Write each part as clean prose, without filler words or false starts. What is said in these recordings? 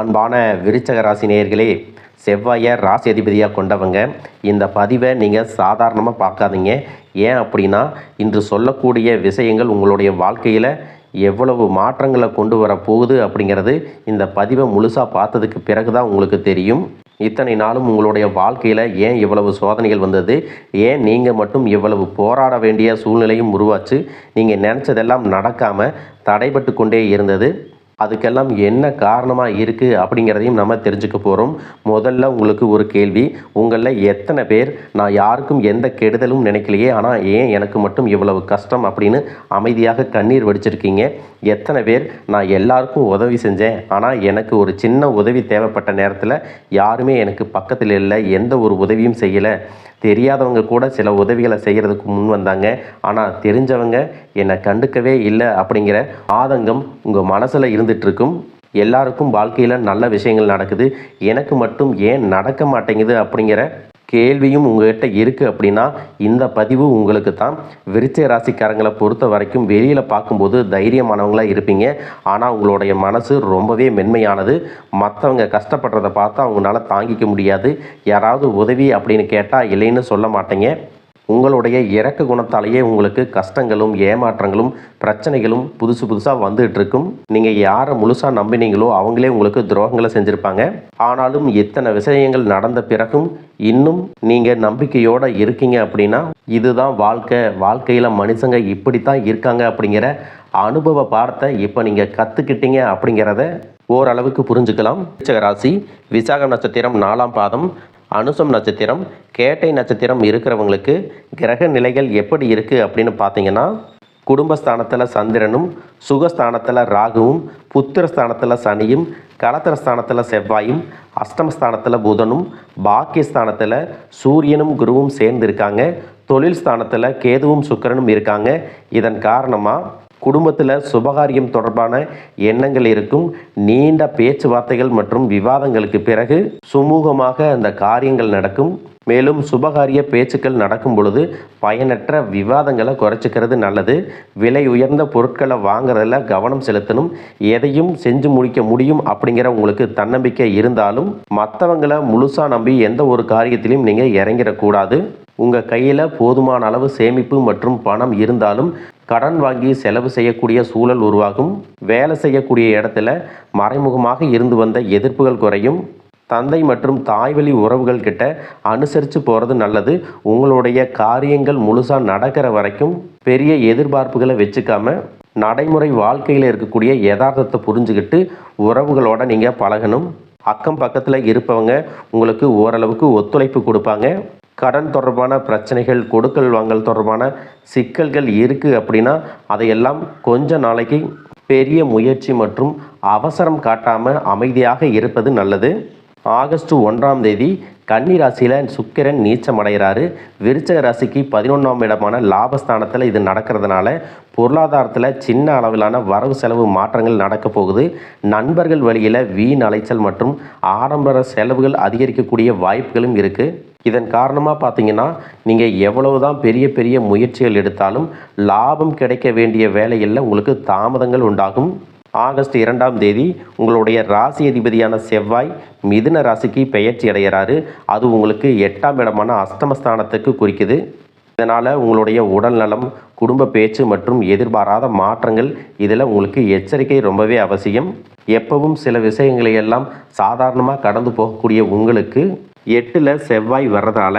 அன்பான விருச்சக ராசி நேயர்களே, செவ்வாயை ராசி அதிபதியாக கொண்டவங்க இந்த பதிவை நீங்கள் சாதாரணமாக பார்க்காதீங்க. ஏன் அப்படின்னா, இன்று சொல்லக்கூடிய விஷயங்கள் உங்களுடைய வாழ்க்கையில் எவ்வளவு மாற்றங்களை கொண்டு வர போகுது அப்படிங்கிறது இந்த பதிவை முழுசாக பார்த்ததுக்கு பிறகு தான் உங்களுக்கு தெரியும். இத்தனை நாளும் உங்களுடைய வாழ்க்கையில் ஏன் இவ்வளவு சோதனைகள் வந்தது, ஏன் நீங்கள் மட்டும் இவ்வளவு போராட வேண்டிய சூழ்நிலையும் உருவாச்சு, நீங்கள் நினச்சதெல்லாம் நடக்காமல் தடைபட்டு கொண்டே இருந்தது, அதுக்கெல்லாம் என்ன காரணமாக இருக்குது அப்படிங்கிறதையும் நம்ம தெரிஞ்சுக்க போகிறோம். முதல்ல உங்களுக்கு ஒரு கேள்வி, உங்களில் எத்தனை பேர் நான் யாருக்கும் எந்த கெடுதலும் நினைக்கலையே, ஆனால் ஏன் எனக்கு மட்டும் இவ்வளவு கஷ்டம் அப்படின்னு அமைதியாக கண்ணீர் வடிச்சிருக்கீங்க? எத்தனை பேர் நான் எல்லாருக்கும் உதவி செஞ்சேன், ஆனால் எனக்கு ஒரு சின்ன உதவி தேவைப்பட்ட நேரத்தில் யாருமே எனக்கு பக்கத்தில் இல்லை, எந்த ஒரு உதவியும் செய்யலை, தெரியாதவங்க கூட சில உதவிகளை செய்கிறதுக்கு முன் வந்தாங்க, ஆனால் தெரிஞ்சவங்க என்னை கண்டுக்கவே இல்லை அப்படிங்கிற ஆதங்கம் உங்கள் மனசில் இருந்துகிட்ருக்கும். எல்லாருக்கும் வாழ்க்கையில் நல்ல விஷயங்கள் நடக்குது, எனக்கு மட்டும் ஏன் நடக்க மாட்டேங்குது அப்படிங்கிற கேள்வியும் உங்கள்கிட்ட இருக்குது அப்படின்னா இந்த பதிவு உங்களுக்கு தான். விருச்சிக ராசிக்காரங்களை பொறுத்த வரைக்கும் வெளியில் பார்க்கும்போது தைரியமானவங்களாக இருப்பீங்க, ஆனால் உங்களுடைய மனசு ரொம்பவே மென்மையானது. மற்றவங்க கஷ்டப்படுறதை பார்த்தா அவங்களால தாங்கிக்க முடியாது. யாராவது உதவி அப்படின்னு கேட்டால் இல்லைன்னு சொல்ல மாட்டீங்க. உங்களுடைய இறக்க குணத்தாலேயே உங்களுக்கு கஷ்டங்களும் ஏமாற்றங்களும் பிரச்சனைகளும் புதுசாக வந்துட்டு இருக்கும். நீங்கள் யாரை முழுசாக நம்பினீங்களோ அவங்களே உங்களுக்கு துரோகங்களை செஞ்சுருப்பாங்க. ஆனாலும் எத்தனை விஷயங்கள் நடந்த பிறகும் இன்னும் நீங்கள் நம்பிக்கையோடு இருக்கீங்க அப்படின்னா இதுதான் வாழ்க்கையில் மனுஷங்க இப்படித்தான் இருக்காங்க அப்படிங்கிற அனுபவ பாடத்தை இப்போ நீங்கள் கற்றுக்கிட்டீங்க அப்படிங்கிறத ஓரளவுக்கு புரிஞ்சுக்கலாம். விருச்சிக ராசி விசாகம் நட்சத்திரம் 4ஆம் பாதம், அனுசம் நட்சத்திரம், கேட்டை நட்சத்திரம் இருக்கிறவங்களுக்கு கிரக நிலைகள் எப்படி இருக்குது அப்படின்னு பார்த்தீங்கன்னா, குடும்பஸ்தானத்தில் சந்திரனும், சுகஸ்தானத்தில் ராகுவும், புத்திரஸ்தானத்தில் சனியும், கலத்திரஸ்தானத்தில் செவ்வாயும், அஷ்டமஸ்தானத்தில் புதனும், பாக்கியஸ்தானத்தில் சூரியனும் குருவும் சேர்ந்து இருக்காங்க. தொழில் ஸ்தானத்தில் கேதுவும் சுக்கிரனும் இருக்காங்க. இதன் காரணமாக குடும்பத்தில் சுபகாரியம் தொடர்பான எண்ணங்கள் இருக்கும். நீண்ட பேச்சுவார்த்தைகள் மற்றும் விவாதங்களுக்கு பிறகு சுமூகமாக அந்த காரியங்கள் நடக்கும். மேலும் சுபகாரிய பேச்சுக்கள் நடக்கும் பொழுது பயனற்ற விவாதங்களை குறைச்சிக்கிறது நல்லது. விலை உயர்ந்த பொருட்களை வாங்குறதில் கவனம் செலுத்தணும். எதையும் செஞ்சு முடிக்க முடியும் அப்படிங்கிற உங்களுக்கு தன்னம்பிக்கை இருந்தாலும் மற்றவங்களை முழுசாக நம்பி எந்த ஒரு காரியத்திலையும் நீங்கள் இறங்கிடக்கூடாது. உங்கள் கையில் போதுமான அளவு சேமிப்பு மற்றும் பணம் இருந்தாலும் கடன் வாங்கி செலவு செய்யக்கூடிய சூழல் உருவாகும். வேலை செய்யக்கூடிய இடத்துல மறைமுகமாக இருந்து வந்த எதிர்ப்புகள் குறையும். தந்தை மற்றும் தாய்வழி உறவுகள் கிட்ட அனுசரித்து போகிறது நல்லது. உங்களுடைய காரியங்கள் முழுசாக நடக்கிற வரைக்கும் பெரிய எதிர்பார்ப்புகளை வச்சுக்காம நடைமுறை வாழ்க்கையில் இருக்கக்கூடிய யதார்த்தத்தை புரிஞ்சுக்கிட்டு உறவுகளோட நீங்கள் பழகணும். அக்கம் பக்கத்தில் இருப்பவங்க உங்களுக்கு ஓரளவுக்கு ஒத்துழைப்பு கொடுப்பாங்க. கடன் தொடர்பான பிரச்சனைகள், கொடுக்கல் வாங்கல் தொடர்பான சிக்கல்கள் இருக்குது அப்படின்னா அதையெல்லாம் கொஞ்ச நாளைக்கு பெரிய முயற்சி மற்றும் அவசரம் காட்டாமல் அமைதியாக இருப்பது நல்லது. ஆகஸ்ட் 1ஆம் தேதி கன்னி ராசியில் சுக்கிரன் நீச்சம் அடைகிறாரு. விருச்சிக ராசிக்கு 11ஆம் இடமான லாபஸ்தானத்தில் இது நடக்கிறதுனால பொருளாதாரத்தில் சின்ன அளவிலான வரவு செலவு மாற்றங்கள் நடக்க போகுது. நண்பர்கள் வழியில் வீண் அலைச்சல் மற்றும் ஆடம்பர செலவுகள் அதிகரிக்கக்கூடிய வாய்ப்புகளும் இருக்குது. இதன் காரணமாக பார்த்தீங்கன்னா, நீங்கள் எவ்வளவு தான் பெரிய பெரிய முயற்சிகள் எடுத்தாலும் லாபம் கிடைக்க வேண்டிய வேலைகளில் உங்களுக்கு தாமதங்கள் உண்டாகும். ஆகஸ்ட் 2ஆம் தேதி உங்களுடைய ராசி அதிபதியான செவ்வாய் மிதுன ராசிக்கு பெயர்ச்சி அடைகிறாரு. அது உங்களுக்கு 8ஆம் இடமான அஷ்டமஸ்தானத்துக்கு குறிக்குது. இதனால் உங்களுடைய உடல் நலம், குடும்ப பேச்சு மற்றும் எதிர்பாராத மாற்றங்கள், இதில் உங்களுக்கு எச்சரிக்கை ரொம்பவே அவசியம். எப்பவும் சில விஷயங்களையெல்லாம் சாதாரணமாக கடந்து போகக்கூடிய உங்களுக்கு 8ல் செவ்வாய் வர்றதால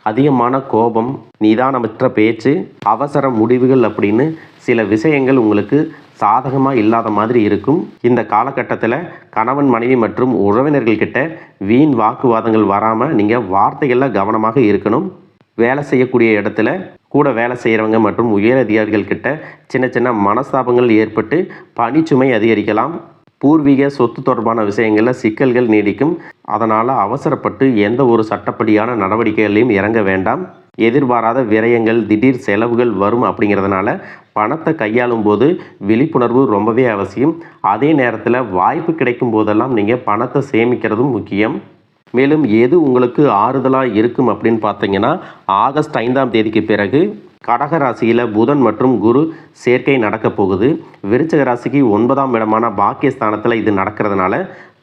அதிகமான கோபம், நிதானமற்ற பேச்சு, அவசர முடிவுகள் அப்படின்னு சில விஷயங்கள் உங்களுக்கு சாதகமாக இல்லாத மாதிரி இருக்கும். இந்த காலகட்டத்தில் கணவன் மனைவி மற்றும் உறவினர்கள்கிட்ட வீண் வாக்குவாதங்கள் வராமல் நீங்கள் வார்த்தைகளில் கவனமாக இருக்கணும். வேலை செய்யக்கூடிய இடத்துல கூட வேலை செய்கிறவங்க மற்றும் உயரதிகாரிகள் கிட்ட சின்ன சின்ன மனஸ்தாபங்கள் ஏற்பட்டு பணிச்சுமை அதிகரிக்கலாம். பூர்வீக சொத்து தொடர்பான விஷயங்களில் சிக்கல்கள் நீடிக்கும். அதனால் அவசரப்பட்டு எந்த ஒரு சட்டப்படியான நடவடிக்கைகளையும் இறங்க வேண்டாம். எதிர்பாராத விரயங்கள், திடீர் செலவுகள் வரும் அப்படிங்கிறதுனால பணத்தை கையாளும் போது விழிப்புணர்வு ரொம்பவே அவசியம். அதே நேரத்தில் வாய்ப்பு கிடைக்கும் போதெல்லாம் நீங்கள் பணத்தை சேமிக்கிறதும் முக்கியம். மேலும் எது உங்களுக்கு ஆறுதலாக இருக்கும் அப்படின்னு பார்த்தீங்கன்னா, ஆகஸ்ட் 5ஆம் தேதிக்கு பிறகு கடக ராசியில் புதன் மற்றும் குரு சேர்க்கை நடக்க போகுது. விருச்சிக ராசிக்கு 9ஆம் இடமான பாக்கியஸ்தானத்தில் இது நடக்கிறதுனால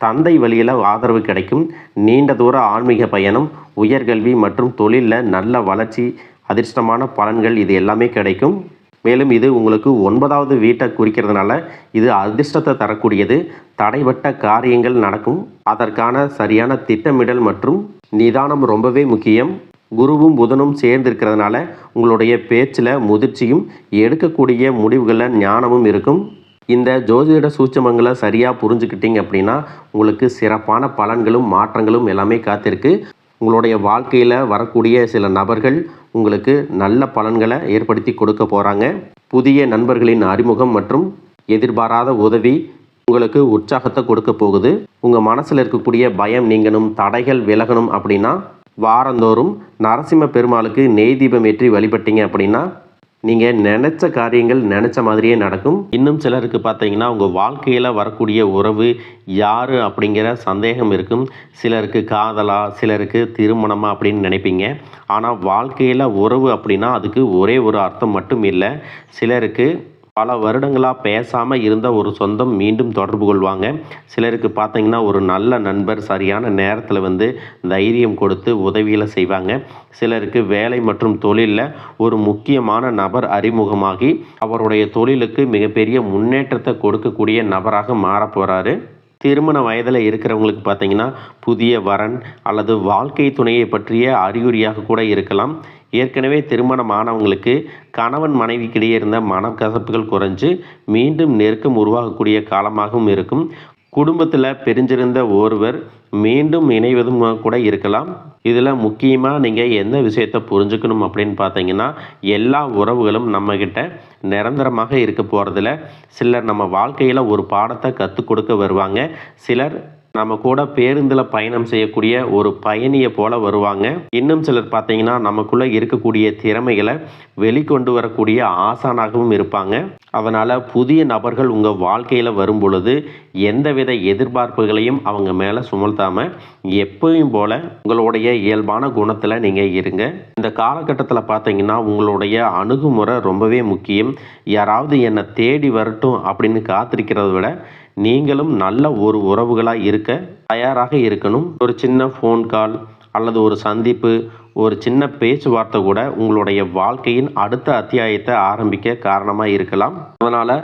தந்தை வழியில் ஆதரவு கிடைக்கும். நீண்ட தூர ஆன்மீக பயணம், உயர்கல்வி மற்றும் தொழிலில் நல்ல வளர்ச்சி, அதிர்ஷ்டமான பலன்கள் இது எல்லாமே கிடைக்கும். மேலும் இது உங்களுக்கு 9வது வீட்டை குறிக்கிறதுனால இது அதிர்ஷ்டத்தை தரக்கூடியது. தடைபட்ட காரியங்கள் நடக்கும். அதற்கான சரியான திட்டமிடல் மற்றும் நிதானம் ரொம்பவே முக்கியம். குருவும் புதனும் சேர்ந்து இருக்கிறதுனால உங்களுடைய பேச்சில் முதிர்ச்சியும் எடுக்கக்கூடிய முடிவுகளில் ஞானமும் இருக்கும். இந்த ஜோதிட சூட்சமங்களை சரியாக புரிஞ்சுக்கிட்டீங்க அப்படின்னா உங்களுக்கு சிறப்பான பலன்களும் மாற்றங்களும் எல்லாமே காத்திருக்கு. உங்களுடைய வாழ்க்கையில் வரக்கூடிய சில நபர்கள் உங்களுக்கு நல்ல பலன்களை ஏற்படுத்தி கொடுக்க போகிறாங்க. புதிய நண்பர்களின் அறிமுகம் மற்றும் எதிர்பாராத உதவி உங்களுக்கு உற்சாகத்தை கொடுக்க போகுது. உங்கள் மனசில் இருக்கக்கூடிய பயம் நீங்கணும், தடைகள் விலகணும் அப்படின்னா வாரந்தோறும் நரசிம்ம பெருமாளுக்கு நெய் தீபம் ஏற்றி வழிபட்டீங்க அப்படின்னா நீங்கள் நினச்ச காரியங்கள் நினச்ச மாதிரியே நடக்கும். இன்னும் சிலருக்கு பார்த்தீங்கன்னா உங்கள் வாழ்க்கையில் வரக்கூடிய உறவு யார் அப்படிங்கிற சந்தேகம் இருக்கும். சிலருக்கு காதலா, சிலருக்கு திருமணமா அப்படின்னு நினைப்பீங்க. ஆனால் வாழ்க்கையில் உறவு அப்படின்னா அதுக்கு ஒரே ஒரு அர்த்தம் மட்டும் இல்லை. சிலருக்கு பல வருடங்களாக பேசாமல் இருந்த ஒரு சொந்தம் மீண்டும் தொடர்பு கொள்வாங்க. சிலருக்கு பார்த்தீங்கன்னா ஒரு நல்ல நண்பர் சரியான நேரத்தில் தைரியம் கொடுத்து உதவியில் செய்வாங்க. சிலருக்கு வேலை மற்றும் தொழிலில் ஒரு முக்கியமான நபர் அறிமுகமாகி அவருடைய தொழிலுக்கு மிகப்பெரிய முன்னேற்றத்தை கொடுக்கக்கூடிய நபராக மாறப்போகிறாரு. திருமண வயதில் இருக்கிறவங்களுக்கு பார்த்தீங்கன்னா புதிய வரன் அல்லது வாழ்க்கை துணையை பற்றிய அறிகுறியாக கூட இருக்கலாம். ஏற்கனவே திருமணமானவங்களுக்கு கணவன் மனைவிக்கிடையே இருந்த மனக்கசப்புகள் குறைஞ்சு மீண்டும் நெருக்கம் உருவாகக்கூடிய காலமாகவும் இருக்கும். குடும்பத்தில் பிரிஞ்சிருந்த ஒருவர் மீண்டும் இணைவதும் கூட இருக்கலாம். இதில் முக்கியமாக நீங்கள் எந்த விஷயத்தை புரிஞ்சுக்கணும் அப்படின்னு பார்த்தீங்கன்னா எல்லா உறவுகளும் நம்மக்கிட்ட நிரந்தரமாக இருக்க போகிறதில்ல. சிலர் நம்ம வாழ்க்கையில் ஒரு பாடத்தை கற்றுக் கொடுக்க வருவாங்க. சிலர் நம்ம கூட பேருந்தில் பயணம் செய்யக்கூடிய ஒரு பயணியை போல வருவாங்க. இன்னும் சிலர் பார்த்தீங்கன்னா நமக்குள்ளே இருக்கக்கூடிய திறமைகளை வெளிக்கொண்டு வரக்கூடிய ஆசானாகவும் இருப்பாங்க. அதனால் புதிய நபர்கள் உங்கள் வாழ்க்கையில் வரும் பொழுது எந்தவித எதிர்பார்ப்புகளையும் அவங்க மேலே சுமத்தாமல் எப்பவும் போல் உங்களுடைய இயல்பான குணத்தில் நீங்கள் இருங்க. இந்த காலகட்டத்தில் பார்த்தீங்கன்னா உங்களுடைய அணுகுமுறை ரொம்பவே முக்கியம். யாராவது என்னை தேடி வரட்டும் அப்படின்னு காத்திருக்கிறத விட நீங்களும் நல்ல ஒரு உறவுகளாக இருக்க தயாராக இருக்கணும். ஒரு சின்ன ஃபோன் கால் அல்லது ஒரு சந்திப்பு, ஒரு சின்ன பேச்சுவார்த்தை கூட உங்களுடைய வாழ்க்கையின் அடுத்த அத்தியாயத்தை ஆரம்பிக்க காரணமாக இருக்கலாம். அதனால்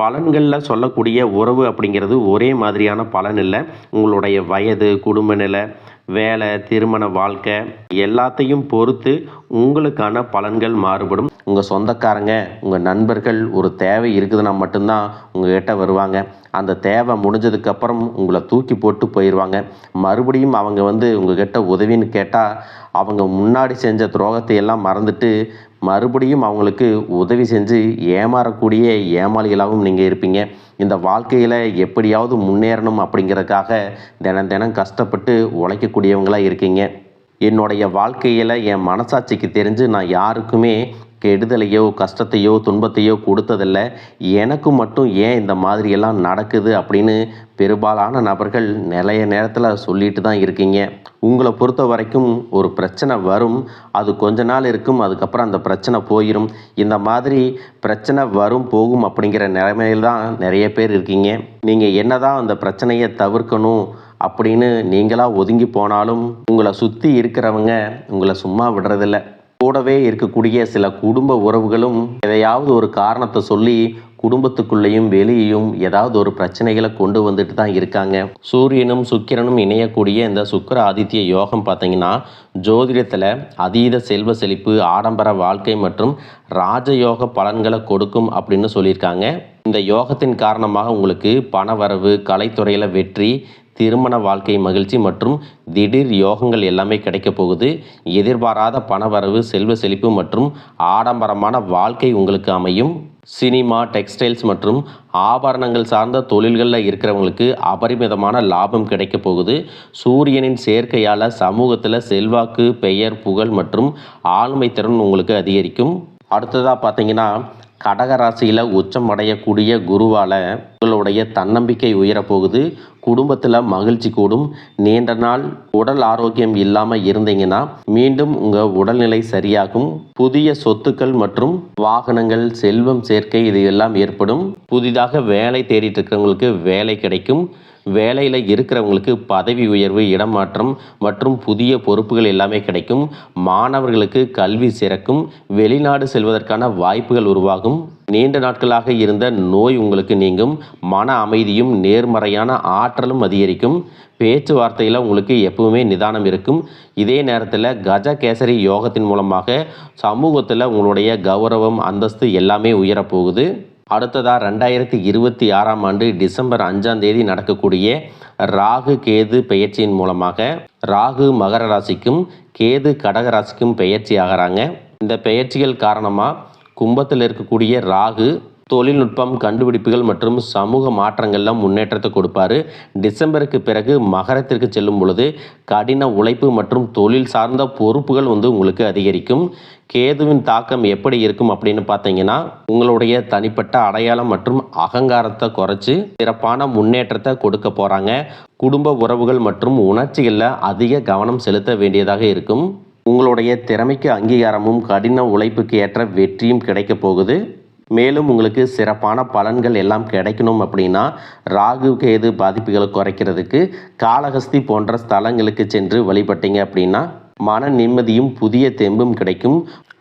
பலன்களில் சொல்லக்கூடிய உறவு அப்படிங்கிறது ஒரே மாதிரியான பலன் இல்லை. உங்களுடைய வயது, குடும்ப நிலை, வேலை, திருமண வாழ்க்கை எல்லாத்தையும் பொறுத்து உங்களுக்கான பலன்கள் மாறுபடும். உங்கள் சொந்தக்காரங்க, உங்கள் நண்பர்கள் ஒரு தேவை இருக்குதுன்னா மட்டும்தான் உங்கள்கிட்ட வருவாங்க. அந்த தேவை முடிஞ்சதுக்கப்புறம் உங்களை தூக்கி போட்டு போயிடுவாங்க. மறுபடியும் அவங்க உங்கள்கிட்ட உதவின்னு கேட்டால் அவங்க முன்னாடி செஞ்ச துரோகத்தை எல்லாம் மறந்துட்டு மறுபடியும் அவங்களுக்கு உதவி செஞ்சு ஏமாறக்கூடிய ஏமாளிகளாகவும் நீங்கள் இருப்பீங்க. இந்த வாழ்க்கையில் எப்படியாவது முன்னேறணும் அப்படிங்கிறதுக்காக தினம் தினம் கஷ்டப்பட்டு உழைக்கக்கூடியவங்களாக இருக்கீங்க. என்னுடைய வாழ்க்கையில் என் மனசாட்சிக்கு தெரிஞ்சு நான் யாருக்குமே கெடுதலையோ கஷ்டத்தையோ துன்பத்தையோ கொடுத்ததில்லை. எனக்கு மட்டும் ஏன் இந்த மாதிரியெல்லாம் நடக்குது அப்படின்னு பெரும்பாலான நபர்கள் நிறைய நேரத்தில் சொல்லிட்டு தான் இருக்கீங்க. உங்களை பொறுத்த வரைக்கும் ஒரு பிரச்சனை வரும், அது கொஞ்ச நாள் இருக்கும், அதுக்கப்புறம் அந்த பிரச்சனை போயிடும். இந்த மாதிரி பிரச்சனை வரும் போகும் அப்படிங்கிற நிலைமையில் தான் நிறைய பேர் இருக்கீங்க. நீங்கள் என்னதான் அந்த பிரச்சனையை தவிர்க்கணும் அப்படின்னு நீங்களாக ஒதுங்கி போனாலும் உங்களை சுற்றி இருக்கிறவங்க உங்களை சும்மா விடுறதில்ல. கூடவே இருக்கக்கூடிய சில குடும்ப உறவுகளும் எதையாவது ஒரு காரணத்தை சொல்லி குடும்பத்துக்குள்ளேயும் வெளியேயும் ஏதாவது ஒரு பிரச்சனைகளை கொண்டு வந்துட்டு தான் இருக்காங்க. சூரியனும் சுக்கிரனும் இணையக்கூடிய இந்த சுக்கிர ஆதித்ய யோகம் பார்த்தீங்கன்னா ஜோதிடத்தில் அதீத செல்வ செழிப்பு, ஆடம்பர வாழ்க்கை மற்றும் ராஜயோக பலன்களை கொடுக்கும் அப்படின்னு சொல்லியிருக்காங்க. இந்த யோகத்தின் காரணமாக உங்களுக்கு பணவரவு, கலைத்துறையில் வெற்றி, திருமண வாழ்க்கை மகிழ்ச்சி மற்றும் திடீர் யோகங்கள் எல்லாமே கிடைக்க போகுது. எதிர்பாராத பணவரவு, செல்வ செழிப்பு மற்றும் ஆடம்பரமான வாழ்க்கை உங்களுக்கு அமையும். சினிமா, டெக்ஸ்டைல்ஸ் மற்றும் ஆபரணங்கள் சார்ந்த தொழில்களில் இருக்கிறவங்களுக்கு அபரிமிதமான லாபம் கிடைக்க போகுது. சூரியனின் சேர்க்கையால் சமூகத்தில் செல்வாக்கு, பெயர், புகழ் மற்றும் ஆளுமை திறன் உங்களுக்கு அதிகரிக்கும். அடுத்ததாக பார்த்தீங்கன்னா கடகராசியில் உச்சம் அடையக்கூடிய குருவால் உங்களுடைய தன்னம்பிக்கை உயரப்போகுது. குடும்பத்தில் மகிழ்ச்சி கூடும். நீண்ட நாள் உடல் ஆரோக்கியம் இல்லாமல் இருந்தீங்கன்னா மீண்டும் உங்கள் உடல்நிலை சரியாகும். புதிய சொத்துக்கள் மற்றும் வாகனங்கள், செல்வம் சேர்க்கை இது எல்லாம் ஏற்படும். புதிதாக வேலை தேடிட்டு இருக்கிறவங்களுக்கு வேலை கிடைக்கும். வேலையில் இருக்கிறவங்களுக்கு பதவி உயர்வு, இடமாற்றம் மற்றும் புதிய பொறுப்புகள் எல்லாமே கிடைக்கும். மாணவர்களுக்கு கல்வி சிறக்கும். வெளிநாடு செல்வதற்கான வாய்ப்புகள் உருவாகும். நீண்ட நாட்களாக இருந்த நோய் உங்களுக்கு நீங்கும். மன அமைதியும் நேர்மறையான ஆற்றலும் அதிகரிக்கும். பேச்சுவார்த்தையில் உங்களுக்கு எப்பவுமே நிதானம் இருக்கும். இதே நேரத்தில் கஜகேசரி யோகத்தின் மூலமாக சமூகத்தில் உங்களுடைய கௌரவம், அந்தஸ்து எல்லாமே உயரப்போகுது. அடுத்ததாக 2026ஆம் ஆண்டு டிசம்பர் 5ஆம் தேதி நடக்கக்கூடிய ராகு கேது பெயர்ச்சியின் மூலமாக ராகு மகர ராசிக்கும் கேது கடக ராசிக்கும் பெயர்ச்சி ஆகிறாங்க. இந்த பெயர்ச்சிகள் காரணமாக கும்பத்தில் இருக்கக்கூடிய ராகு தொழில்நுட்பம், கண்டுபிடிப்புகள் மற்றும் சமூக மாற்றங்கள்லாம் முன்னேற்றத்தை கொடுப்பாரு. டிசம்பருக்கு பிறகு மகரத்திற்கு செல்லும் பொழுது கடின உழைப்பு மற்றும் தொழில் சார்ந்த பொறுப்புகள் உங்களுக்கு அதிகரிக்கும். கேதுவின் தாக்கம் எப்படி இருக்கும் அப்படின்னு பார்த்தீங்கன்னா, உங்களுடைய தனிப்பட்ட அடையாளம் மற்றும் அகங்காரத்தை குறைச்சி சிறப்பான முன்னேற்றத்தை கொடுக்க போகிறாங்க. குடும்ப உறவுகள் மற்றும் உணர்ச்சிகளில் அதிக கவனம் செலுத்த வேண்டியதாக இருக்கும். உங்களுடைய திறமைக்கு அங்கீகாரமும் கடின உழைப்புக்கு ஏற்ற வெற்றியும் கிடைக்க போகுது. மேலும் உங்களுக்கு சிறப்பான பலன்கள் எல்லாம் கிடைக்கணும் அப்படின்னா ராகு கேது பாதிப்புகளை குறைக்கிறதுக்கு காளஹஸ்தி போன்ற ஸ்தலங்களுக்கு சென்று வழிபட்டீங்க அப்படின்னா மன நிம்மதியும் புதிய தெம்பும் கிடைக்கும்.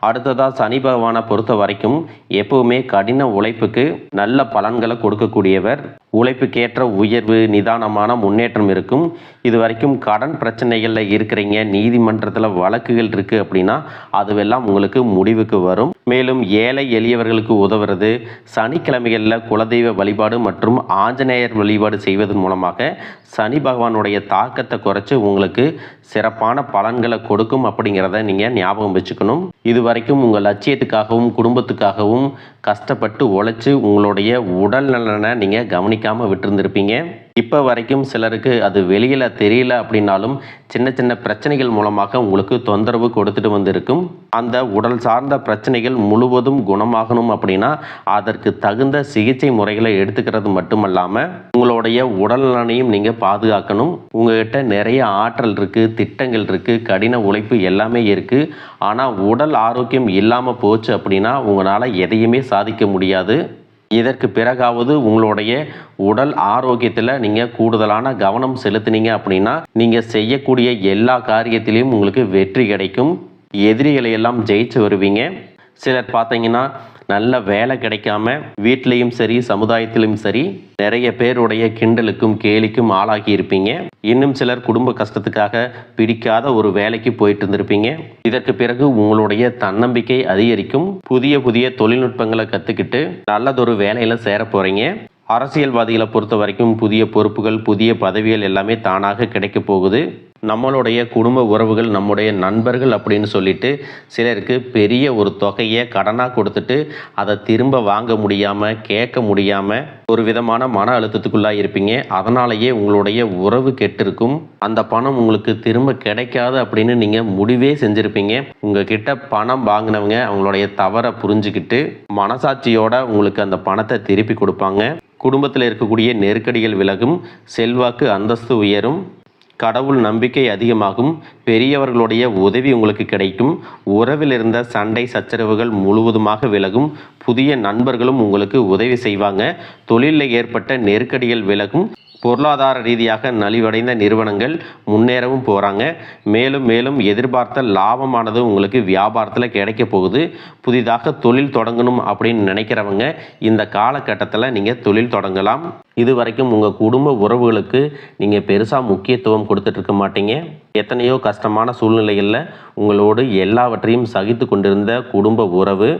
அடுத்ததாக சனி பகவானை பொறுத்த வரைக்கும் எப்பவுமே கடின உழைப்புக்கு நல்ல பலன்களை கொடுக்கக்கூடியவர். உழைப்புக்கேற்ற உயர்வு, நிதானமான முன்னேற்றம் இருக்கும். இது வரைக்கும் கடன் பிரச்சனைகளில் இருக்கிறீங்க, நீதிமன்றத்தில் வழக்குகள் இருக்குது அப்படின்னா அதுவெல்லாம் உங்களுக்கு முடிவுக்கு வரும். மேலும் ஏழை எளியவர்களுக்கு உதவுறது, சனிக்கிழமைகளில் குலதெய்வ வழிபாடு மற்றும் ஆஞ்சநேயர் வழிபாடு செய்வதன் மூலமாக சனி பகவானுடைய தாக்கத்தை குறைச்சி உங்களுக்கு சிறப்பான பலன்களை கொடுக்கும் அப்படிங்கிறத நீங்கள் ஞாபகம் வச்சுக்கணும். இது வரைக்கும் உங்கள் லட்சியத்துக்காகவும் குடும்பத்துக்காகவும் கஷ்டப்பட்டு உழைச்சி உங்களுடைய உடல் நலனை நீங்கள் கவனிக்காமல் விட்டுருந்துருப்பீங்க. இப்போ வரைக்கும் சிலருக்கு அது வெளியில் தெரியல அப்படின்னாலும் சின்ன சின்ன பிரச்சனைகள் மூலமாக உங்களுக்கு தொந்தரவு கொடுத்துட்டு வந்திருக்கும். அந்த உடல் சார்ந்த பிரச்சனைகள் முழுவதும் குணமாகணும் அப்படின்னா அதற்கு தகுந்த சிகிச்சை முறைகளை எடுத்துக்கிறது மட்டுமல்லாமல் உங்களுடைய உடல் நலனையும் நீங்கள் பாதுகாக்கணும். உங்கள்கிட்ட நிறைய ஆற்றல் இருக்குது, திட்டங்கள் இருக்குது, கடின உழைப்பு எல்லாமே இருக்குது. ஆனால் உடல் ஆரோக்கியம் இல்லாமல் போச்சு அப்படின்னா உங்களால் எதையுமே சாதிக்க முடியாது. இதற்கு பிறகாவது உங்களுடைய உடல் ஆரோக்கியத்தில் நீங்கள் கூடுதலான கவனம் செலுத்தினீங்க அப்படின்னா நீங்கள் செய்யக்கூடிய எல்லா காரியத்திலையும் உங்களுக்கு வெற்றி கிடைக்கும். எதிரிகளை எல்லாம் ஜெயிச்சு வருவீங்க. சிலர் பார்த்தீங்கன்னா நல்ல வேலை கிடைக்காம வீட்லேயும் சரி சமுதாயத்திலும் சரி நிறைய பேருடைய கிண்டலுக்கும் கேலிக்கும் ஆளாகி இருப்பீங்க. இன்னும் சிலர் குடும்ப கஷ்டத்துக்காக பிடிக்காத ஒரு வேலைக்கு போயிட்டு இருந்திருப்பீங்க. இதற்கு பிறகு உங்களுடைய தன்னம்பிக்கை அதிகரிக்கும். புதிய புதிய தொழில்நுட்பங்களை கற்றுக்கிட்டு நல்லதொரு வேலையில் சேர போகிறீங்க. அரசியல்வாதிகளை பொறுத்த வரைக்கும் புதிய பொறுப்புகள், புதிய பதவிகள் எல்லாமே தானாக கிடைக்க போகுது. நம்மளுடைய குடும்ப உறவுகள், நம்முடைய நண்பர்கள் அப்படின்னு சொல்லிட்டு சிலருக்கு பெரிய ஒரு தொகையை கடனாக கொடுத்துட்டு அதை திரும்ப வாங்க முடியாமல், கேட்க முடியாமல் ஒரு விதமான மன அழுத்தத்துக்குள்ளாக இருப்பீங்க. அதனாலேயே உங்களுடைய உறவு கெட்டிருக்கும். அந்த பணம் உங்களுக்கு திரும்ப கிடைக்காது அப்படின்னு நீங்கள் முடிவே செஞ்சுருப்பீங்க. உங்ககிட்ட பணம் வாங்கினவங்க அவங்களுடைய தவறை புரிஞ்சுக்கிட்டு மனசாட்சியோட உங்களுக்கு அந்த பணத்தை திருப்பி கொடுப்பாங்க. குடும்பத்தில் இருக்கக்கூடிய நெருக்கடிகள் விலகும். செல்வாக்கு, அந்தஸ்து உயரும். கடவுள் நம்பிக்கை அதிகமாகும். பெரியவர்களுடைய உதவி உங்களுக்கு கிடைக்கும். உறவில் இருந்த சண்டை சச்சரவுகள் முழுவதுமாக விலகும். புதிய நண்பர்களும் உங்களுக்கு உதவி செய்வாங்க. தொழிலில் ஏற்பட்ட நெருக்கடிகள் விலகும். பொருளாதார ரீதியாக நலிவடைந்த நிறுவனங்கள் முன்னேறவும் போகிறாங்க. மேலும் மேலும் எதிர்பார்த்த லாபமானது உங்களுக்கு வியாபாரத்தில் கிடைக்க போகுது. புதிதாக தொழில் தொடங்கணும் அப்படின்னு நினைக்கிறவங்க இந்த காலகட்டத்தில் நீங்கள் தொழில் தொடங்கலாம். இது வரைக்கும் உங்கள் குடும்ப உறவுகளுக்கு நீங்கள் பெருசாக முக்கியத்துவம் கொடுத்துட்டு இருக்க மாட்டீங்க. எத்தனையோ கஷ்டமான சூழ்நிலைகளில் உங்களோடு எல்லாவற்றையும் சகித்து கொண்டிருந்த குடும்ப உறவு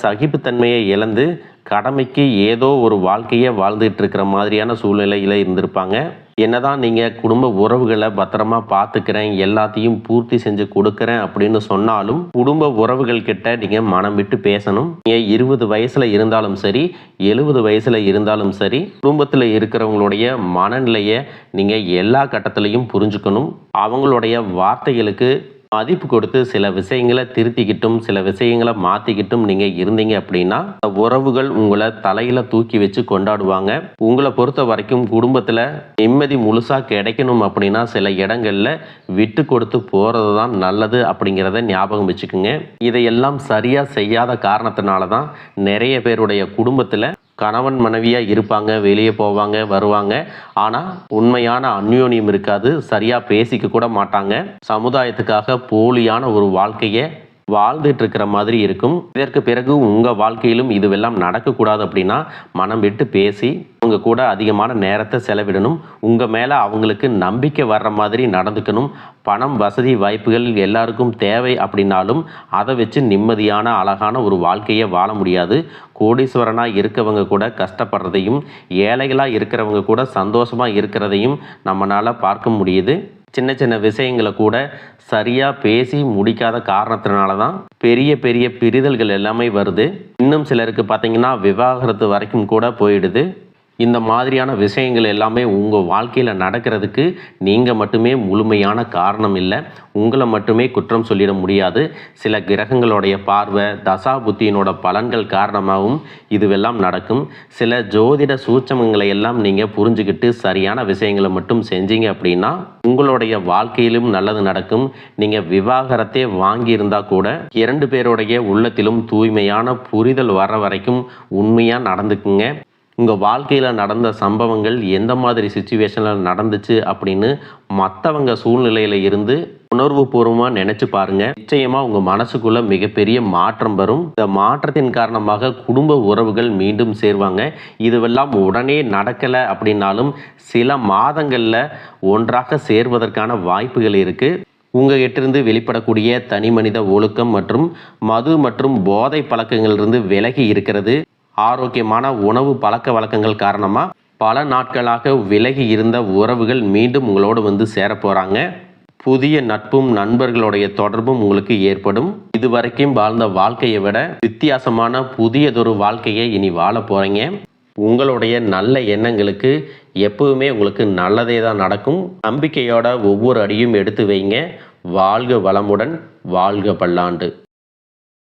சகிப்புத்தன்மையை இழந்து கடமைக்கு ஏதோ ஒரு வாழ்க்கையை வாழ்ந்துட்டு இருக்கிற மாதிரியான சூழ்நிலையில் இருந்திருப்பாங்க. என்னதான் நீங்கள் குடும்ப உறவுகளை பத்திரமா பார்த்துக்கிறேன், எல்லாத்தையும் பூர்த்தி செஞ்சு கொடுக்குறேன் அப்படின்னு சொன்னாலும் குடும்ப உறவுகள் கிட்ட நீங்கள் மனம் விட்டு பேசணும். நீங்கள் 20 வயசில் இருந்தாலும் சரி, 70 வயசில் இருந்தாலும் சரி, குடும்பத்தில் இருக்கிறவங்களுடைய மனநிலையை நீங்கள் எல்லா கட்டத்திலையும் புரிஞ்சுக்கணும். அவங்களுடைய வார்த்தைகளுக்கு மதிப்பு கொடுத்து சில விஷயங்களை திருத்திக்கிட்டும் சில விஷயங்களை மாற்றிக்கிட்டும் நீங்கள் இருந்தீங்க அப்படின்னா உறவுகள் உங்களை தலையில் தூக்கி வச்சு கொண்டாடுவாங்க. உங்களை பொறுத்த வரைக்கும் குடும்பத்தில் நிம்மதி முழுசாக கிடைக்கணும் அப்படின்னா சில இடங்களில் விட்டு கொடுத்து போகிறது தான் நல்லது அப்படிங்கிறத ஞாபகம் வச்சுக்கோங்க. இதையெல்லாம் சரியாக செய்யாத காரணத்தினால தான் நிறைய பேருடைய குடும்பத்தில் கணவன் மனைவியாக இருப்பாங்க, வெளியே போவாங்க வருவாங்க. ஆனால் உண்மையான அந்யோன்யம் இருக்காது, சரியாக பேசிக்க கூட மாட்டாங்க. சமுதாயத்துக்காக போலியான ஒரு வாழ்க்கையை வாழ்ந்துட்டு இருக்கிற மாதிரி இருக்கும். இதற்கு பிறகு உங்கள் வாழ்க்கையிலும் இதுவெல்லாம் நடக்கக்கூடாது அப்படின்னா மனம் விட்டு பேசி அவங்க கூட அதிகமான நேரத்தை செலவிடணும். உங்கள் மேலே அவங்களுக்கு நம்பிக்கை வர்ற மாதிரி நடந்துக்கணும். பணம், வசதி, வாய்ப்புகள் எல்லாருக்கும் தேவை அப்படின்னாலும் அதை வச்சு நிம்மதியான அழகான ஒரு வாழ்க்கையை வாழ முடியாது. கோடீஸ்வரனாக இருக்கவங்க கூட கஷ்டப்படுறதையும், ஏழைகளாக இருக்கிறவங்க கூட சந்தோஷமாக இருக்கிறதையும் நம்மளால் பார்க்க முடியுது. சின்ன சின்ன விஷயங்களை கூட சரியாக பேசி முடிக்காத காரணத்தினால தான் பெரிய பெரிய பிரிதல்கள் எல்லாமே வருது. இன்னும் சிலருக்கு பார்த்தீங்கன்னா விவாகரத்து வரைக்கும் கூட போயிடுது. இந்த மாதிரியான விஷயங்கள் எல்லாமே உங்கள் வாழ்க்கையில் நடக்கிறதுக்கு நீங்கள் மட்டுமே முழுமையான காரணம் இல்லை. உங்களை மட்டுமே குற்றம் சொல்லிட முடியாது. சில கிரகங்களுடைய பார்வை, தசா புத்தியினோட பலன்கள் காரணமாகவும் இதுவெல்லாம் நடக்கும். சில ஜோதிட சூட்சமங்களை எல்லாம் நீங்கள் புரிஞ்சுக்கிட்டு சரியான விஷயங்களை மட்டும் செஞ்சீங்க அப்படின்னா உங்களுடைய வாழ்க்கையிலும் நல்லது நடக்கும். நீங்கள் விவாகரத்தே வாங்கியிருந்தால் கூட 2 பேருடைய உள்ளத்திலும் தூய்மையான புரிதல் வர வரைக்கும் உண்மையாக நடந்துக்குங்க. உங்கள் வாழ்க்கையில் நடந்த சம்பவங்கள் எந்த மாதிரி சுச்சுவேஷனில் நடந்துச்சு அப்படின்னு மற்றவங்க சூழ்நிலையில் இருந்து உணர்வுபூர்வமாக நினச்சி பாருங்கள். நிச்சயமாக உங்கள் மனசுக்குள்ளே மிகப்பெரிய மாற்றம் வரும். இந்த மாற்றத்தின் காரணமாக குடும்ப உறவுகள் மீண்டும் சேர்வாங்க. இதுவெல்லாம் உடனே நடக்கலை அப்படின்னாலும் சில மாதங்களில் ஒன்றாக சேர்வதற்கான வாய்ப்புகள் இருக்குது. உங்ககிட்டிருந்து வெளிப்படக்கூடிய தனி மனித ஒழுக்கம் மற்றும் மது மற்றும் போதை பழக்கங்களிலிருந்து விலகி இருக்கிறது. ஆரோக்கியமான உணவு பழக்க வழக்கங்கள் காரணமாக பல நாட்களாக விலகி இருந்த உறவுகள் மீண்டும் உங்களோடு வந்து சேர போகிறாங்க. புதிய நட்பும் நண்பர்களுடைய தொடர்பும் உங்களுக்கு ஏற்படும். இதுவரைக்கும் வாழ்ந்த வாழ்க்கையை விட வித்தியாசமான புதியதொரு வாழ்க்கையை இனி வாழ போகிறீங்க. உங்களுடைய நல்ல எண்ணங்களுக்கு எப்பவுமே உங்களுக்கு நல்லதே தான் நடக்கும். நம்பிக்கையோட ஒவ்வொரு அடியும் எடுத்து வைங்க. வாழ்க வளமுடன், வாழ்க பல்லாண்டு.